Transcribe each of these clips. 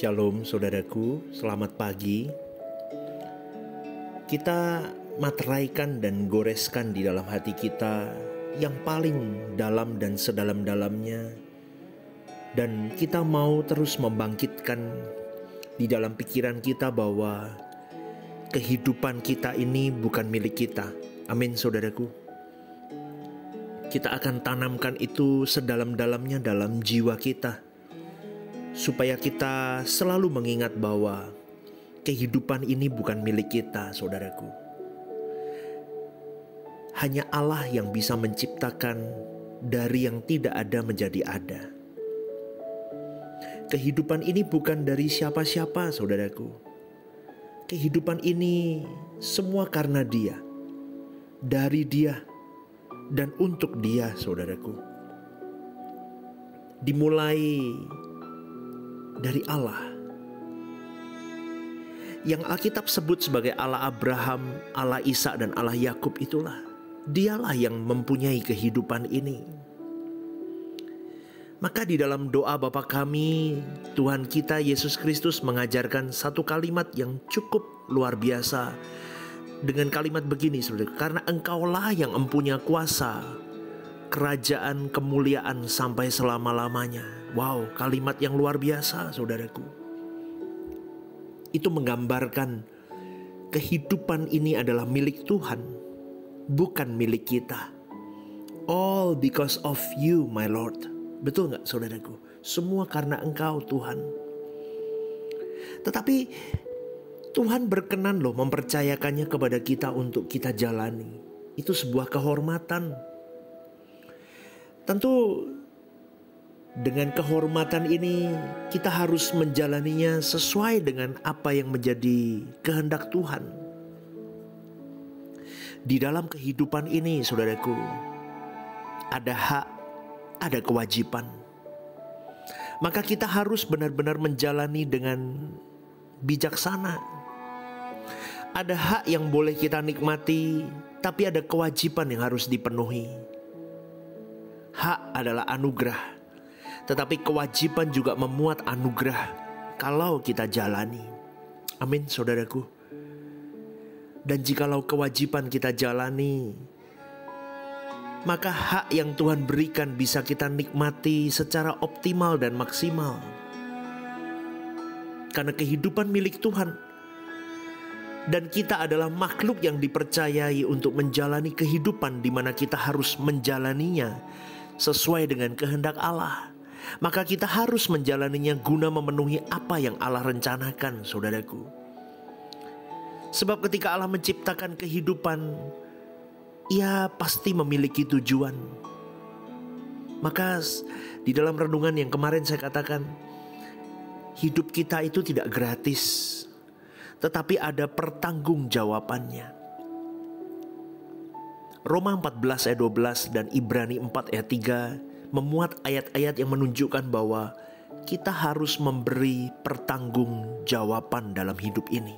Shalom saudaraku, selamat pagi. Kita materaikan dan goreskan di dalam hati kita yang paling dalam dan sedalam-dalamnya. Dan kita mau terus membangkitkan di dalam pikiran kita bahwa kehidupan kita ini bukan milik kita. Amin saudaraku. Kita akan tanamkan itu sedalam-dalamnya dalam jiwa kita, supaya kita selalu mengingat bahwa kehidupan ini bukan milik kita, saudaraku. Hanya Allah yang bisa menciptakan dari yang tidak ada menjadi ada. Kehidupan ini bukan dari siapa-siapa, saudaraku. Kehidupan ini semua karena Dia, dari Dia, dan untuk Dia, saudaraku. Dimulai dari Allah yang Alkitab sebut sebagai Allah Abraham, Allah Ishak, dan Allah Yakub. Itulah Dialah yang mempunyai kehidupan ini. Maka di dalam doa Bapa kami, Tuhan kita Yesus Kristus mengajarkan satu kalimat yang cukup luar biasa. Dengan kalimat begini, saudara, karena Engkaulah yang mempunyai kuasa, kerajaan kemuliaan sampai selama-lamanya. Wow, kalimat yang luar biasa, saudaraku. Itu menggambarkan kehidupan ini adalah milik Tuhan, bukan milik kita. All because of you, my Lord. Betul gak, saudaraku? Semua karena Engkau, Tuhan. Tetapi Tuhan berkenan loh mempercayakannya kepada kita untuk kita jalani. Itu sebuah kehormatan. Tentu dengan kehormatan ini kita harus menjalaninya sesuai dengan apa yang menjadi kehendak Tuhan. Di dalam kehidupan ini, saudaraku, ada hak, ada kewajiban. Maka kita harus benar-benar menjalani dengan bijaksana. Ada hak yang boleh kita nikmati, tapi ada kewajiban yang harus dipenuhi. Hak adalah anugerah, tetapi kewajiban juga memuat anugerah kalau kita jalani. Amin, saudaraku. Dan jikalau kewajiban kita jalani, maka hak yang Tuhan berikan bisa kita nikmati secara optimal dan maksimal. Karena kehidupan milik Tuhan, dan kita adalah makhluk yang dipercayai untuk menjalani kehidupan di mana kita harus menjalaninya sesuai dengan kehendak Allah. Maka kita harus menjalaninya guna memenuhi apa yang Allah rencanakan, saudaraku. Sebab ketika Allah menciptakan kehidupan, Ia pasti memiliki tujuan. Maka di dalam renungan yang kemarin saya katakan, hidup kita itu tidak gratis, tetapi ada pertanggungjawabannya. Roma 14 ayat 12 dan Ibrani 4 ayat 3 memuat ayat-ayat yang menunjukkan bahwa kita harus memberi pertanggungjawaban dalam hidup ini.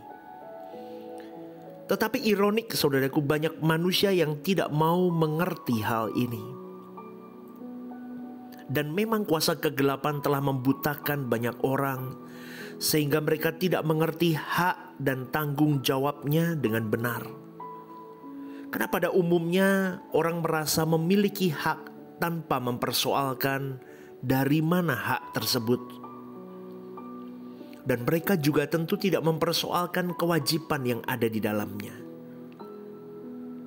Tetapi ironik, saudaraku, banyak manusia yang tidak mau mengerti hal ini. Dan memang kuasa kegelapan telah membutakan banyak orang, sehingga mereka tidak mengerti hak dan tanggung jawabnya dengan benar. Karena pada umumnya orang merasa memiliki hak tanpa mempersoalkan dari mana hak tersebut. Dan mereka juga tentu tidak mempersoalkan kewajiban yang ada di dalamnya.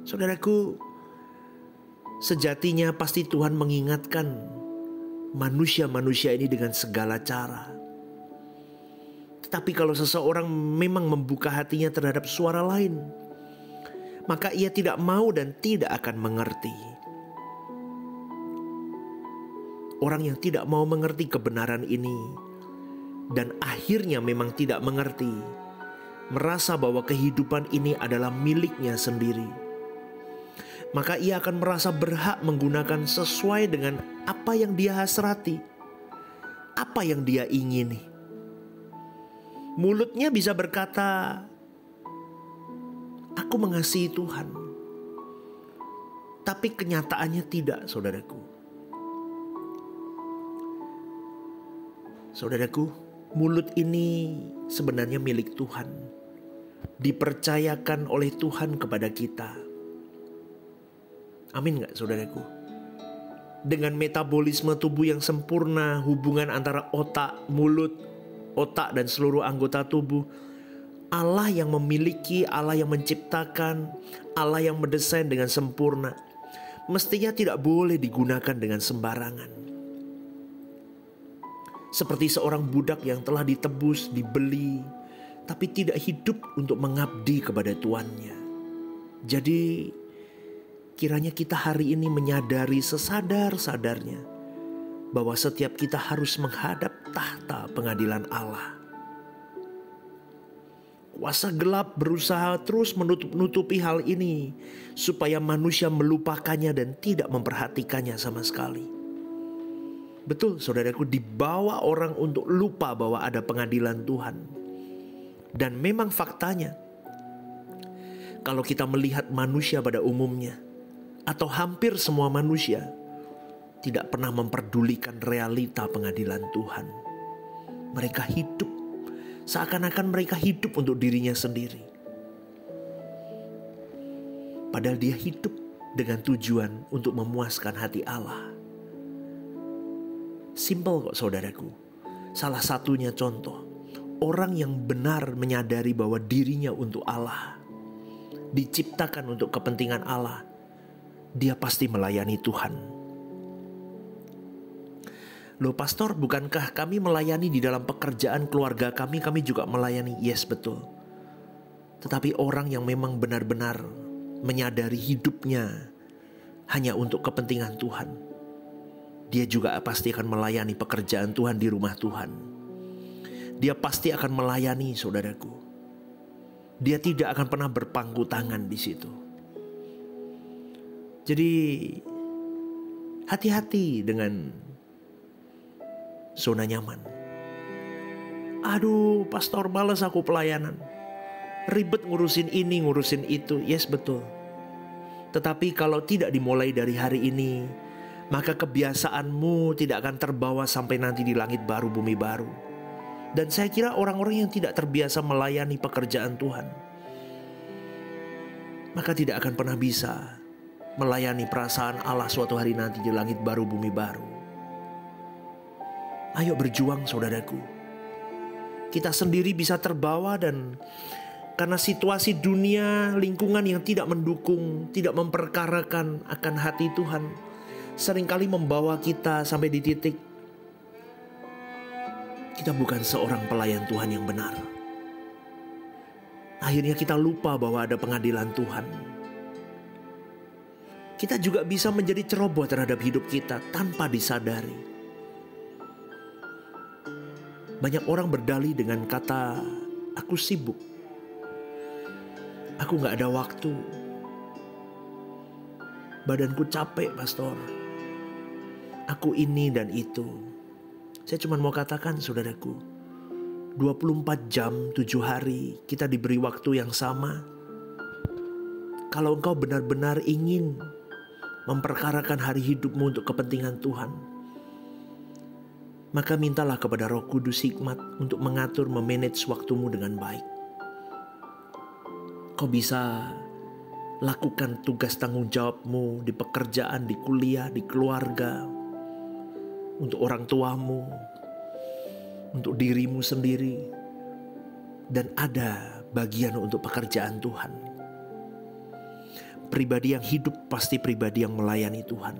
Saudaraku, sejatinya pasti Tuhan mengingatkan manusia-manusia ini dengan segala cara. Tetapi kalau seseorang memang membuka hatinya terhadap suara lain, maka ia tidak mau dan tidak akan mengerti. Orang yang tidak mau mengerti kebenaran ini dan akhirnya memang tidak mengerti, merasa bahwa kehidupan ini adalah miliknya sendiri, maka ia akan merasa berhak menggunakan sesuai dengan apa yang dia hasrati, apa yang dia ingini. Mulutnya bisa berkata, "Aku mengasihi Tuhan," tapi kenyataannya tidak, saudaraku. Saudaraku, Mulut ini sebenarnya milik Tuhan, dipercayakan oleh Tuhan kepada kita. Amin gak saudaraku? Dengan metabolisme tubuh yang sempurna, hubungan antara otak, mulut, otak dan seluruh anggota tubuh, Allah yang memiliki, Allah yang menciptakan, Allah yang mendesain dengan sempurna, mestinya tidak boleh digunakan dengan sembarangan. Seperti seorang budak yang telah ditebus, dibeli, tapi tidak hidup untuk mengabdi kepada tuannya. Jadi kiranya kita hari ini menyadari sesadar-sadarnya bahwa setiap kita harus menghadap tahta pengadilan Allah. Kuasa gelap berusaha terus menutupi hal ini supaya manusia melupakannya dan tidak memperhatikannya sama sekali. Betul saudaraku, dibawa orang untuk lupa bahwa ada pengadilan Tuhan. Dan memang faktanya, kalau kita melihat manusia pada umumnya, atau hampir semua manusia, tidak pernah memperdulikan realita pengadilan Tuhan. Mereka hidup, seakan-akan mereka hidup untuk dirinya sendiri. Padahal dia hidup dengan tujuan untuk memuaskan hati Allah. Simpel kok saudaraku. Salah satunya contoh, orang yang benar menyadari bahwa dirinya untuk Allah, diciptakan untuk kepentingan Allah, dia pasti melayani Tuhan. Loh pastor, bukankah kami melayani di dalam pekerjaan keluarga kami juga melayani? Yes, betul. Tetapi orang yang memang benar-benar menyadari hidupnya hanya untuk kepentingan Tuhan, dia juga pasti akan melayani pekerjaan Tuhan di rumah Tuhan. Dia pasti akan melayani saudaraku. Dia tidak akan pernah berpangku tangan di situ. Jadi hati-hati dengan zona nyaman. Aduh pastor, males aku pelayanan. Ribet ngurusin ini, ngurusin itu. Yes, betul. Tetapi kalau tidak dimulai dari hari ini, maka kebiasaanmu tidak akan terbawa sampai nanti di langit baru, bumi baru. Dan saya kira orang-orang yang tidak terbiasa melayani pekerjaan Tuhan, maka tidak akan pernah bisa melayani perasaan Allah suatu hari nanti di langit baru, bumi baru. Ayo berjuang saudaraku. Kita sendiri bisa terbawa dan karena situasi dunia, lingkungan yang tidak mendukung, tidak memperkarakan akan hati Tuhan, seringkali membawa kita sampai di titik kita bukan seorang pelayan Tuhan yang benar. Akhirnya kita lupa bahwa ada pengadilan Tuhan. Kita juga bisa menjadi ceroboh terhadap hidup kita tanpa disadari. Banyak orang berdalih dengan kata, aku sibuk, aku gak ada waktu, badanku capek pastor, aku ini dan itu. Saya cuma mau katakan saudaraku, 24 jam 7 hari kita diberi waktu yang sama. Kalau engkau benar-benar ingin memperkarakan hari hidupmu untuk kepentingan Tuhan, maka mintalah kepada Roh Kudus hikmat untuk mengatur, memanage waktumu dengan baik. Kau bisa lakukan tugas tanggung jawabmu di pekerjaan, di kuliah, di keluarga, untuk orang tuamu, untuk dirimu sendiri, dan ada bagian untuk pekerjaan Tuhan. Pribadi yang hidup pasti pribadi yang melayani Tuhan.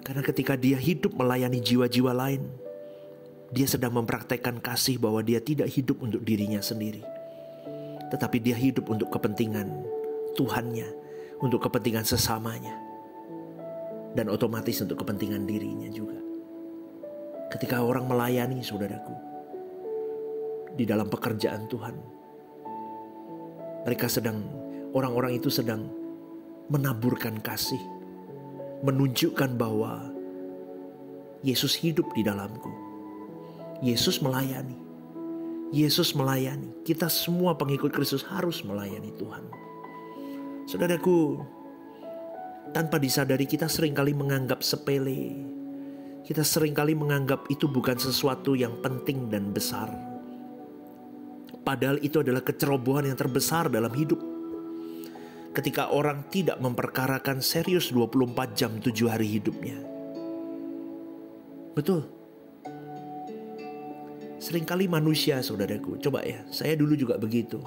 Karena ketika dia hidup melayani jiwa-jiwa lain, dia sedang mempraktekkan kasih bahwa dia tidak hidup untuk dirinya sendiri, tetapi dia hidup untuk kepentingan Tuhannya, untuk kepentingan sesamanya, dan otomatis untuk kepentingan dirinya juga. Ketika orang melayani saudaraku di dalam pekerjaan Tuhan, orang-orang itu sedang menaburkan kasih, menunjukkan bahwa Yesus hidup di dalamku. Yesus melayani. Yesus melayani. Kita semua pengikut Kristus harus melayani Tuhan. Saudaraku, tanpa disadari kita seringkali menganggap sepele kita seringkali menganggap itu bukan sesuatu yang penting dan besar. Padahal itu adalah kecerobohan yang terbesar dalam hidup. Ketika orang tidak memperkarakan serius 24 jam 7 hari hidupnya. Betul. Seringkali manusia, saudaraku, coba ya, saya dulu juga begitu.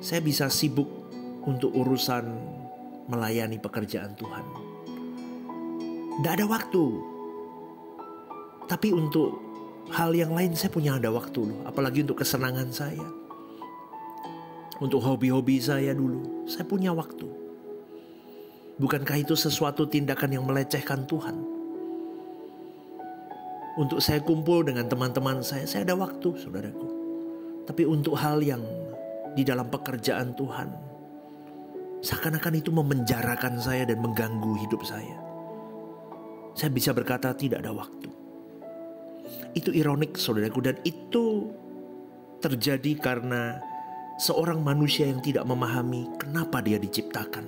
Saya bisa sibuk untuk urusan melayani pekerjaan Tuhan. Tidak ada waktu. Tapi untuk hal yang lain saya punya ada waktu loh. Apalagi untuk kesenangan saya. Untuk hobi-hobi saya dulu, saya punya waktu. Bukankah itu sesuatu tindakan yang melecehkan Tuhan? Untuk saya kumpul dengan teman-teman saya ada waktu, saudaraku. Tapi untuk hal yang di dalam pekerjaan Tuhan, seakan-akan itu memenjarakan saya dan mengganggu hidup saya. Saya bisa berkata tidak ada waktu. Itu ironik, saudaraku, dan itu terjadi karena seorang manusia yang tidak memahami kenapa dia diciptakan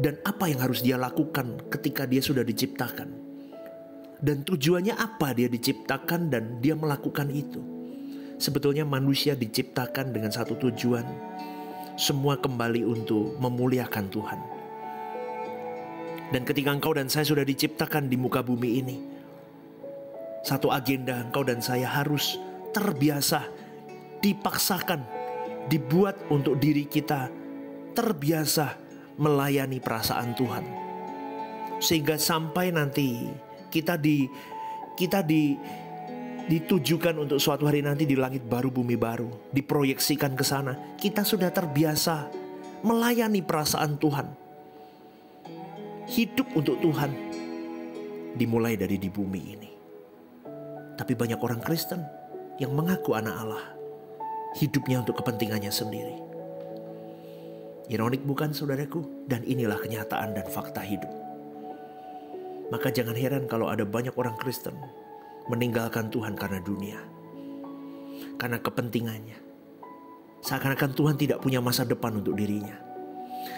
dan apa yang harus dia lakukan ketika dia sudah diciptakan. Dan tujuannya apa dia diciptakan dan dia melakukan itu. Sebetulnya manusia diciptakan dengan satu tujuan. Semua kembali untuk memuliakan Tuhan. Dan ketika engkau dan saya sudah diciptakan di muka bumi ini, satu agenda engkau dan saya harus terbiasa, dipaksakan, dibuat untuk diri kita terbiasa melayani perasaan Tuhan. Sehingga sampai nanti kita ditujukan untuk suatu hari nanti di langit baru bumi baru, diproyeksikan ke sana. Kita sudah terbiasa melayani perasaan Tuhan, hidup untuk Tuhan, dimulai dari di bumi ini. Tapi banyak orang Kristen yang mengaku anak Allah, hidupnya untuk kepentingannya sendiri. Ironik bukan, saudaraku? Dan inilah kenyataan dan fakta hidup. Maka jangan heran kalau ada banyak orang Kristen meninggalkan Tuhan karena dunia, karena kepentingannya. Seakan-akan Tuhan tidak punya masa depan untuk dirinya.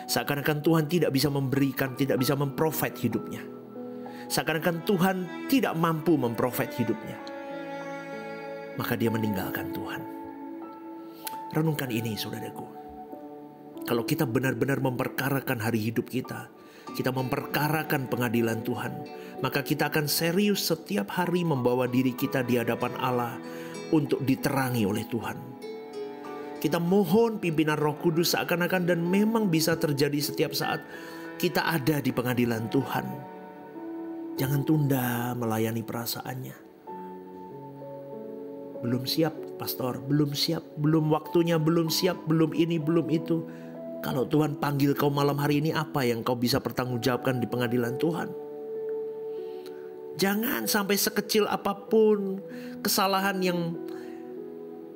Seakan-akan Tuhan tidak bisa memberikan, tidak bisa memprovide hidupnya. Seakan-akan Tuhan tidak mampu memprovide hidupnya. Maka dia meninggalkan Tuhan. Renungkan ini, saudaraku. Kalau kita benar-benar memperkarakan hari hidup kita memperkarakan pengadilan Tuhan, maka kita akan serius setiap hari membawa diri kita di hadapan Allah untuk diterangi oleh Tuhan. Kita mohon pimpinan Roh Kudus seakan-akan dan memang bisa terjadi setiap saat kita ada di pengadilan Tuhan. Jangan tunda melayani perasaannya. Belum siap, pastor, belum siap, belum waktunya, belum siap, belum ini, belum itu. Kalau Tuhan panggil kau malam hari ini, apa yang kau bisa pertanggungjawabkan di pengadilan Tuhan? Jangan sampai sekecil apapun kesalahan yang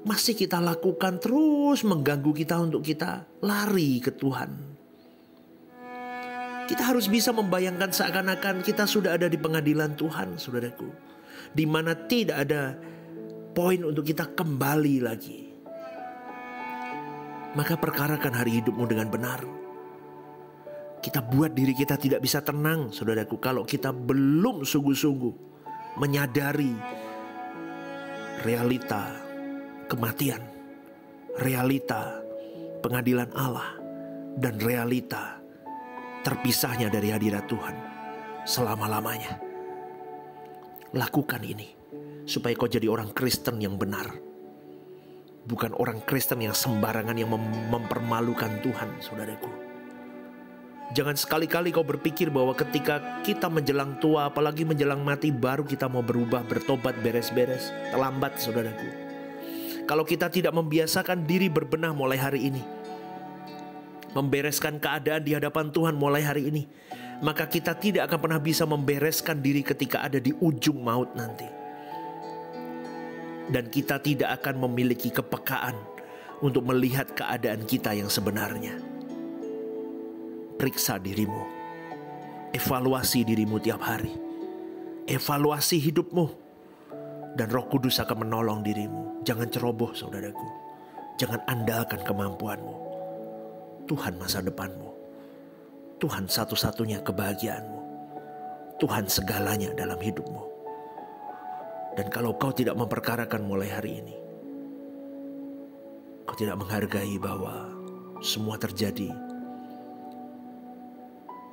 masih kita lakukan terus mengganggu kita untuk kita lari ke Tuhan. Kita harus bisa membayangkan seakan-akan kita sudah ada di pengadilan Tuhan, saudaraku, di mana tidak ada poin untuk kita kembali lagi. Maka perkarakan hari hidupmu dengan benar. Kita buat diri kita tidak bisa tenang, saudaraku, kalau kita belum sungguh-sungguh menyadari realita kematian, realita pengadilan Allah, dan realita terpisahnya dari hadirat Tuhan selama-lamanya. Lakukan ini supaya kau jadi orang Kristen yang benar. Bukan orang Kristen yang sembarangan, yang mempermalukan Tuhan, saudaraku. Jangan sekali-kali kau berpikir bahwa ketika kita menjelang tua, apalagi menjelang mati, baru kita mau berubah, bertobat, beres-beres. Terlambat, saudaraku. Kalau kita tidak membiasakan diri berbenah mulai hari ini, membereskan keadaan di hadapan Tuhan mulai hari ini, maka kita tidak akan pernah bisa membereskan diri ketika ada di ujung maut nanti. Dan kita tidak akan memiliki kepekaan untuk melihat keadaan kita yang sebenarnya. Periksa dirimu. Evaluasi dirimu tiap hari. Evaluasi hidupmu. Dan Roh Kudus akan menolong dirimu. Jangan ceroboh, saudaraku. Jangan andalkan kemampuanmu. Tuhan masa depanmu. Tuhan satu-satunya kebahagiaanmu. Tuhan segalanya dalam hidupmu. Dan kalau kau tidak memperkarakan mulai hari ini, kau tidak menghargai bahwa semua terjadi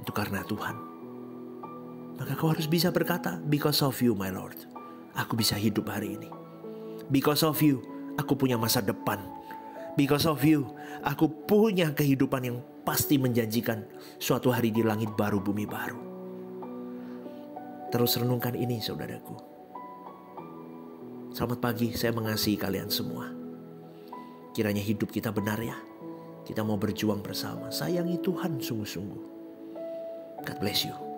itu karena Tuhan, maka kau harus bisa berkata, because of you my Lord, aku bisa hidup hari ini. Because of you, aku punya masa depan. Because of you, aku punya kehidupan yang pasti menjanjikan suatu hari di langit baru, bumi baru. Terus renungkan ini saudaraku. Selamat pagi, saya mengasihi kalian semua. Kiranya hidup kita benar ya. Kita mau berjuang bersama, sayangi Tuhan sungguh-sungguh. God bless you.